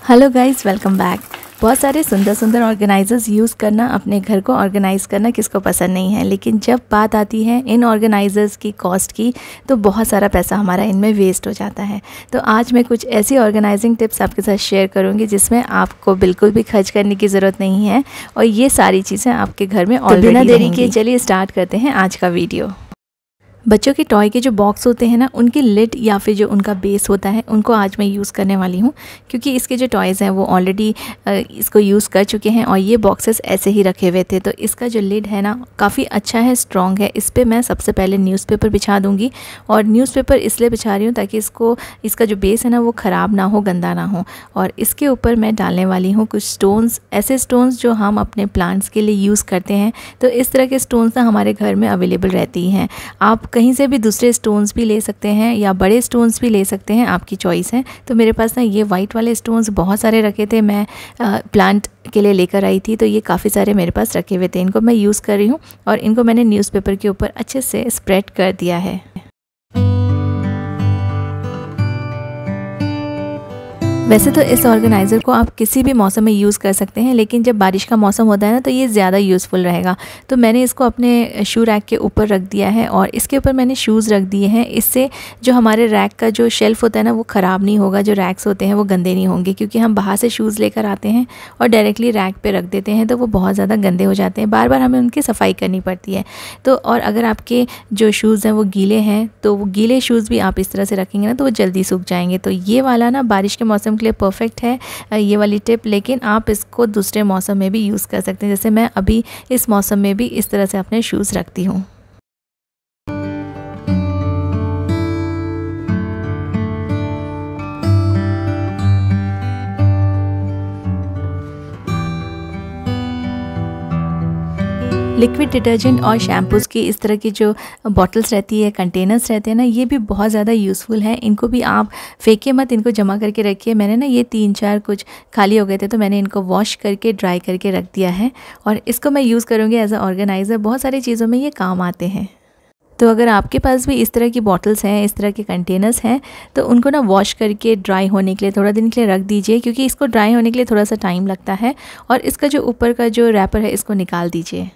Hello guys, welcome back. बहुत सारे सुंदर सुंदर ऑर्गेनाइजर्स यूज़ करना, अपने घर को ऑर्गेनाइज़ करना किसको पसंद नहीं है। लेकिन जब बात आती है इन ऑर्गेनाइजर्स की कॉस्ट की, तो बहुत सारा पैसा हमारा इनमें वेस्ट हो जाता है। तो आज मैं कुछ ऐसी ऑर्गेनाइजिंग टिप्स आपके साथ शेयर करूंगी जिसमें आपको बिल्कुल भी खर्च करने की ज़रूरत नहीं है और ये सारी चीज़ें आपके घर में ऑलरेडी बिना देरी के चलिए स्टार्ट करते हैं आज का वीडियो। बच्चों के टॉय के जो बॉक्स होते हैं ना, उनकी लिड या फिर जो उनका बेस होता है, उनको आज मैं यूज़ करने वाली हूँ क्योंकि इसके जो टॉयज़ हैं वो ऑलरेडी इसको यूज़ कर चुके हैं और ये बॉक्सेस ऐसे ही रखे हुए थे। तो इसका जो लिड है ना, काफ़ी अच्छा है, स्ट्रॉन्ग है। इस पर मैं सबसे पहले न्यूज़पेपर बिछा दूँगी और न्यूज़पेपर इसलिए बिछा रही हूँ ताकि इसका जो बेस है ना वो ख़राब ना हो, गंदा ना हो। और इसके ऊपर मैं डालने वाली हूँ कुछ स्टोन्स, ऐसे स्टोन्स जो हम अपने प्लांट्स के लिए यूज़ करते हैं। तो इस तरह के स्टोन्स ना हमारे घर में अवेलेबल रहती हैं। आप कहीं से भी दूसरे स्टोन्स भी ले सकते हैं या बड़े स्टोन्स भी ले सकते हैं, आपकी चॉइस है। तो मेरे पास ना ये वाइट वाले स्टोन्स बहुत सारे रखे थे, मैं प्लांट के लिए लेकर आई थी, तो ये काफ़ी सारे मेरे पास रखे हुए थे। इनको मैं यूज़ कर रही हूँ और इनको मैंने न्यूज़पेपर के ऊपर अच्छे से स्प्रेड कर दिया है। वैसे तो इस ऑर्गेनाइज़र को आप किसी भी मौसम में यूज़ कर सकते हैं, लेकिन जब बारिश का मौसम होता है ना तो ये ज़्यादा यूज़फुल रहेगा। तो मैंने इसको अपने शू रैक के ऊपर रख दिया है और इसके ऊपर मैंने शूज़ रख दिए हैं। इससे जो हमारे रैक का जो शेल्फ़ होता है ना वो ख़राब नहीं होगा, जो रैक्स होते हैं वो गंदे नहीं होंगे, क्योंकि हम बाहर से शूज़ लेकर आते हैं और डायरेक्टली रैक पर रख देते हैं तो वो बहुत ज़्यादा गंदे हो जाते हैं, बार बार हमें उनकी सफाई करनी पड़ती है। तो और अगर आपके जो शूज़ हैं वो गीले हैं तो वो गीले शूज़ भी आप इस तरह से रखेंगे ना तो वो जल्दी सूख जाएंगे। तो ये वाला ना बारिश के मौसम के लिए परफेक्ट है ये वाली टिप, लेकिन आप इसको दूसरे मौसम में भी यूज़ कर सकते हैं। जैसे मैं अभी इस मौसम में भी इस तरह से अपने शूज़ रखती हूँ। लिक्विड डिटर्जेंट और शैम्पूज़ की इस तरह की जो बॉटल्स रहती है, कंटेनर्स रहते हैं ना, ये भी बहुत ज़्यादा यूज़फुल है। इनको भी आप फेंकिए मत, इनको जमा करके रखिए। मैंने ना ये 3-4 कुछ खाली हो गए थे तो मैंने इनको वॉश करके ड्राई करके रख दिया है और इसको मैं यूज़ करूँगी एज अ ऑर्गेनाइज़र। बहुत सारी चीज़ों में ये काम आते हैं। तो अगर आपके पास भी इस तरह की बॉटल्स हैं, इस तरह के कंटेनर्स हैं, तो उनको ना वॉश करके ड्राई होने के लिए थोड़ा दिन के लिए रख दीजिए, क्योंकि इसको ड्राई होने के लिए थोड़ा सा टाइम लगता है। और इसका जो ऊपर का जो रैपर है इसको निकाल दीजिए।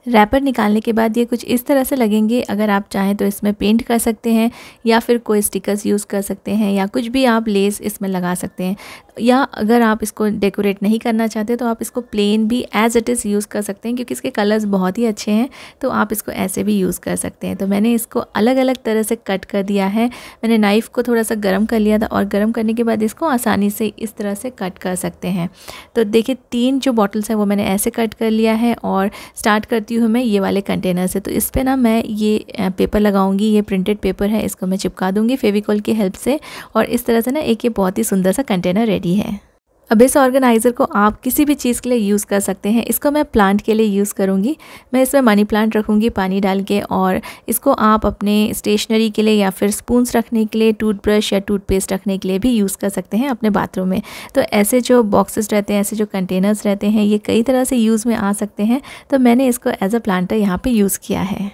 रैपर निकालने के बाद ये कुछ इस तरह से लगेंगे। अगर आप चाहें तो इसमें पेंट कर सकते हैं या फिर कोई स्टिकर्स यूज़ कर सकते हैं या कुछ भी आप लेस इसमें लगा सकते हैं, या अगर आप इसको डेकोरेट नहीं करना चाहते तो आप इसको प्लेन भी एज़ इट इज़ यूज़ कर सकते हैं, क्योंकि इसके कलर्स बहुत ही अच्छे हैं। तो आप इसको ऐसे भी यूज़ कर सकते हैं। तो मैंने इसको अलग अलग तरह से कट कर दिया है। मैंने नाइफ़ को थोड़ा सा गर्म कर लिया था और गर्म करने के बाद इसको आसानी से इस तरह से कट कर सकते हैं। तो देखिए 3 जो बॉटल्स हैं वो मैंने ऐसे कट कर लिया है और स्टार्ट करती हूँ मैं ये वाले कंटेनर से। तो इस पे ना मैं ये पेपर लगाऊंगी, ये प्रिंटेड पेपर है, इसको मैं चिपका दूंगी फेविकॉल की हेल्प से और इस तरह से ना एक ये बहुत ही सुंदर सा कंटेनर रेडी है। अब इस ऑर्गेनाइज़र को आप किसी भी चीज़ के लिए यूज़ कर सकते हैं। इसको मैं प्लांट के लिए यूज़ करूँगी। मैं इसमें मनी प्लांट रखूँगी पानी डाल के, और इसको आप अपने स्टेशनरी के लिए या फिर स्पून्स रखने के लिए, टूथब्रश या टूथपेस्ट रखने के लिए भी यूज़ कर सकते हैं अपने बाथरूम में। तो ऐसे जो बॉक्सेस रहते हैं, ऐसे जो कंटेनर्स रहते हैं, ये कई तरह से यूज़ में आ सकते हैं। तो मैंने इसको एज अ प्लांटर यहाँ पर यूज़ किया है।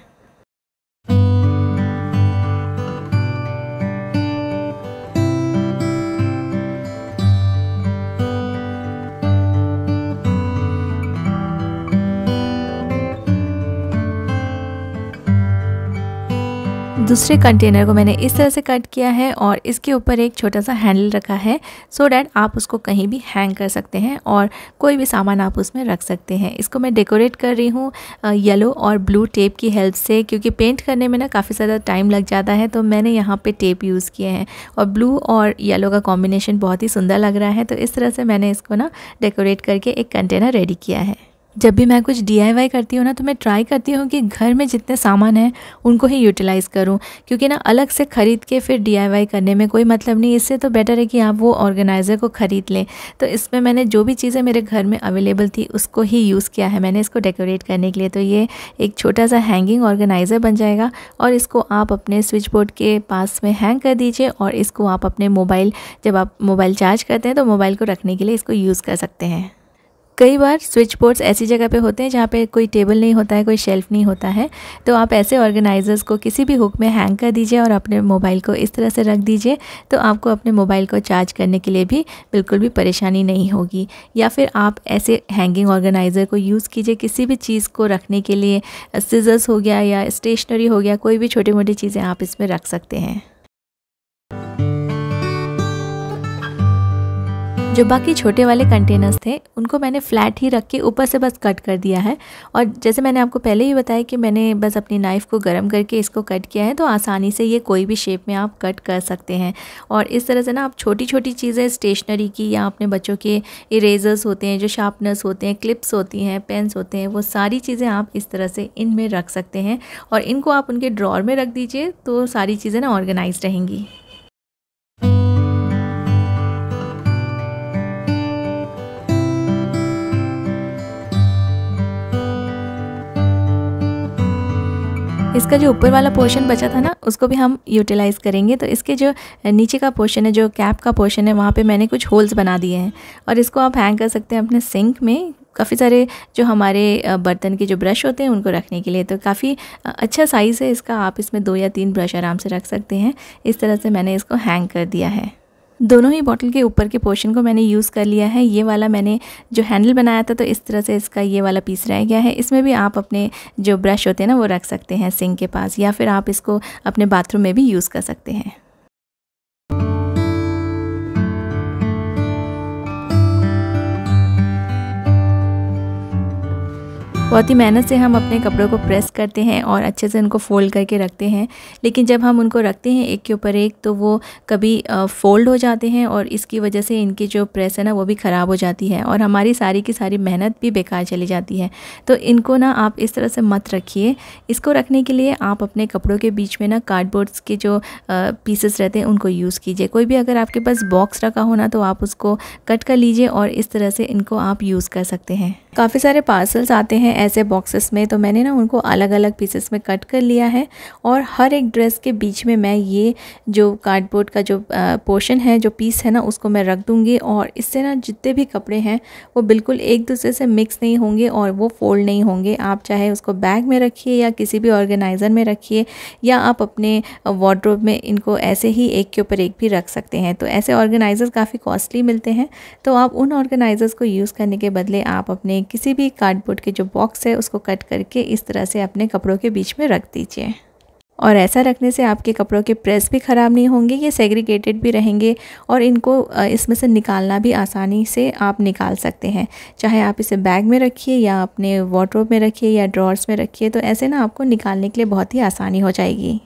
दूसरे कंटेनर को मैंने इस तरह से कट किया है और इसके ऊपर एक छोटा सा हैंडल रखा है, सो डैट आप उसको कहीं भी हैंग कर सकते हैं और कोई भी सामान आप उसमें रख सकते हैं। इसको मैं डेकोरेट कर रही हूँ येलो और ब्लू टेप की हेल्प से, क्योंकि पेंट करने में ना काफ़ी ज़्यादा टाइम लग जाता है। तो मैंने यहाँ पे टेप यूज़ किए हैं और ब्लू और येलो का कॉम्बिनेशन बहुत ही सुंदर लग रहा है। तो इस तरह से मैंने इसको ना डेकोरेट करके एक कंटेनर रेडी किया है। जब भी मैं कुछ DIY करती हूँ ना, तो मैं ट्राई करती हूँ कि घर में जितने सामान हैं उनको ही यूटिलाइज़ करूँ, क्योंकि ना अलग से ख़रीद के फिर DIY करने में कोई मतलब नहीं। इससे तो बेटर है कि आप वो ऑर्गेनाइज़र को ख़रीद लें। तो इसमें मैंने जो भी चीज़ें मेरे घर में अवेलेबल थी उसको ही यूज़ किया है मैंने इसको डेकोरेट करने के लिए। तो ये एक छोटा सा हैंगिंग ऑर्गेनाइज़र बन जाएगा और इसको आप अपने स्विच बोर्ड के पास में हैंग कर दीजिए और इसको आप अपने मोबाइल, जब आप मोबाइल चार्ज करते हैं तो मोबाइल को रखने के लिए इसको यूज़ कर सकते हैं। कई बार स्विच बोर्ड्स ऐसी जगह पे होते हैं जहाँ पे कोई टेबल नहीं होता है, कोई शेल्फ नहीं होता है, तो आप ऐसे ऑर्गेनाइज़र्स को किसी भी हुक में हैंग कर दीजिए और अपने मोबाइल को इस तरह से रख दीजिए, तो आपको अपने मोबाइल को चार्ज करने के लिए भी बिल्कुल भी परेशानी नहीं होगी। या फिर आप ऐसे हैंगिंग ऑर्गेनाइज़र को यूज़ कीजिए किसी भी चीज़ को रखने के लिए, सीजर्स हो गया या स्टेशनरी हो गया, कोई भी छोटी मोटी चीज़ें आप इसमें रख सकते हैं। जो बाकी छोटे वाले कंटेनर्स थे उनको मैंने फ्लैट ही रख के ऊपर से बस कट कर दिया है। और जैसे मैंने आपको पहले ही बताया कि मैंने बस अपनी नाइफ़ को गर्म करके इसको कट किया है, तो आसानी से ये कोई भी शेप में आप कट कर सकते हैं। और इस तरह से ना आप छोटी छोटी चीज़ें स्टेशनरी की या अपने बच्चों के इरेजर्स होते हैं, जो शार्पनर्स होते हैं, क्लिप्स होती हैं, पेन्स होते हैं, वो सारी चीज़ें आप इस तरह से इनमें रख सकते हैं। और इनको आप उनके ड्रॉर में रख दीजिए तो सारी चीज़ें ना ऑर्गेनाइज रहेंगी। इसका जो ऊपर वाला पोर्शन बचा था ना, उसको भी हम यूटिलाइज़ करेंगे। तो इसके जो नीचे का पोर्शन है, जो कैप का पोर्शन है, वहाँ पे मैंने कुछ होल्स बना दिए हैं और इसको आप हैंग कर सकते हैं अपने सिंक में। काफ़ी सारे जो हमारे बर्तन के जो ब्रश होते हैं उनको रखने के लिए, तो काफ़ी अच्छा साइज़ है इसका। आप इसमें 2 या 3 ब्रश आराम से रख सकते हैं। इस तरह से मैंने इसको हैंग कर दिया है। दोनों ही बॉटल के ऊपर के पोर्शन को मैंने यूज़ कर लिया है। ये वाला मैंने जो हैंडल बनाया था, तो इस तरह से इसका ये वाला पीस रह गया है। इसमें भी आप अपने जो ब्रश होते हैं ना वो रख सकते हैं सिंक के पास, या फिर आप इसको अपने बाथरूम में भी यूज़ कर सकते हैं। बहुत ही मेहनत से हम अपने कपड़ों को प्रेस करते हैं और अच्छे से उनको फ़ोल्ड करके रखते हैं, लेकिन जब हम उनको रखते हैं एक के ऊपर एक, तो वो कभी फ़ोल्ड हो जाते हैं और इसकी वजह से इनकी जो प्रेस है ना वो भी ख़राब हो जाती है और हमारी सारी की सारी मेहनत भी बेकार चली जाती है। तो इनको ना आप इस तरह से मत रखिए। इसको रखने के लिए आप अपने कपड़ों के बीच में ना कार्डबोर्ड्स के जो पीसेस रहते हैं उनको यूज़ कीजिए। कोई भी अगर आपके पास बॉक्स रखा हो ना, तो आप उसको कट कर लीजिए और इस तरह से इनको आप यूज़ कर सकते हैं। काफ़ी सारे पार्सल्स आते हैं ऐसे बॉक्सेस में, तो मैंने ना उनको अलग अलग पीसेस में कट कर लिया है और हर एक ड्रेस के बीच में मैं ये जो कार्डबोर्ड का जो पोर्शन है, जो पीस है ना, उसको मैं रख दूँगी। और इससे ना जितने भी कपड़े हैं वो बिल्कुल एक दूसरे से मिक्स नहीं होंगे और वो फोल्ड नहीं होंगे। आप चाहे उसको बैग में रखिए या किसी भी ऑर्गेनाइज़र में रखिए, या आप अपने वार्डरोब में इनको ऐसे ही एक के ऊपर एक भी रख सकते हैं। तो ऐसे ऑर्गेनाइज़र्स काफ़ी कॉस्टली मिलते हैं, तो आप उन ऑर्गेनाइज़र्स को यूज़ करने के बदले आप अपने किसी भी कार्डबोर्ड के जो बॉक्स है उसको कट करके इस तरह से अपने कपड़ों के बीच में रख दीजिए। और ऐसा रखने से आपके कपड़ों के प्रेस भी ख़राब नहीं होंगे, ये सेग्रीगेटेड भी रहेंगे और इनको इसमें से निकालना भी आसानी से आप निकाल सकते हैं। चाहे आप इसे बैग में रखिए या अपने वार्डरोब में रखिए या ड्रॉर्स में रखिए, तो ऐसे ना आपको निकालने के लिए बहुत ही आसानी हो जाएगी।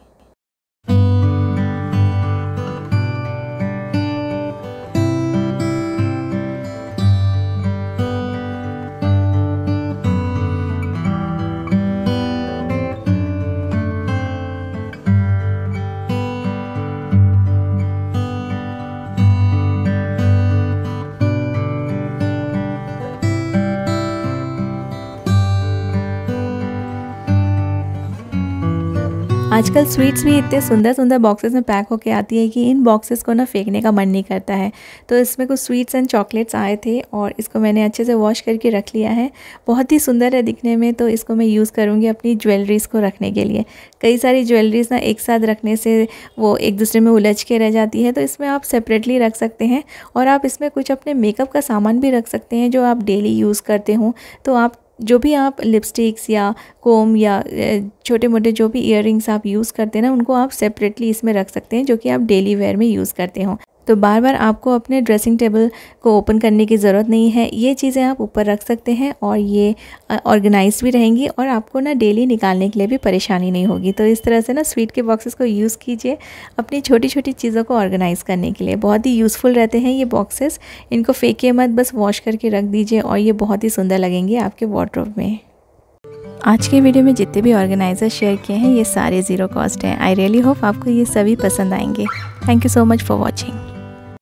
आजकल स्वीट्स भी इतने सुंदर सुंदर बॉक्सेस में पैक होके आती है कि इन बॉक्सेस को ना फेंकने का मन नहीं करता है। तो इसमें कुछ स्वीट्स एंड चॉकलेट्स आए थे और इसको मैंने अच्छे से वॉश करके रख लिया है। बहुत ही सुंदर है दिखने में, तो इसको मैं यूज़ करूँगी अपनी ज्वेलरीज़ को रखने के लिए। कई सारी ज्वेलरीज़ ना एक साथ रखने से वो एक दूसरे में उलझ के रह जाती है, तो इसमें आप सेपरेटली रख सकते हैं। और आप इसमें कुछ अपने मेकअप का सामान भी रख सकते हैं जो आप डेली यूज़ करते हो। तो आप जो भी आप लिपस्टिक्स या कोम या छोटे मोटे जो भी इयररिंग्स आप यूज़ करते हैं ना, उनको आप सेपरेटली इसमें रख सकते हैं, जो कि आप डेली वेयर में यूज़ करते हो। तो बार बार आपको अपने ड्रेसिंग टेबल को ओपन करने की ज़रूरत नहीं है। ये चीज़ें आप ऊपर रख सकते हैं और ये ऑर्गेनाइज्ड भी रहेंगी और आपको ना डेली निकालने के लिए भी परेशानी नहीं होगी। तो इस तरह से ना स्वीट के बॉक्सेस को यूज़ कीजिए अपनी छोटी छोटी चीज़ों को ऑर्गेनाइज़ करने के लिए। बहुत ही यूज़फुल रहते हैं ये बॉक्सेस। इनको फेंकिए मत, बस वॉश करके रख दीजिए और ये बहुत ही सुंदर लगेंगे आपके वार्डरोब में। आज के वीडियो में जितने भी ऑर्गेनाइज़र शेयर किए हैं ये सारे ज़ीरो कॉस्ट हैं। आई रियली होप आपको ये सभी पसंद आएंगे। Thank you so much for watching.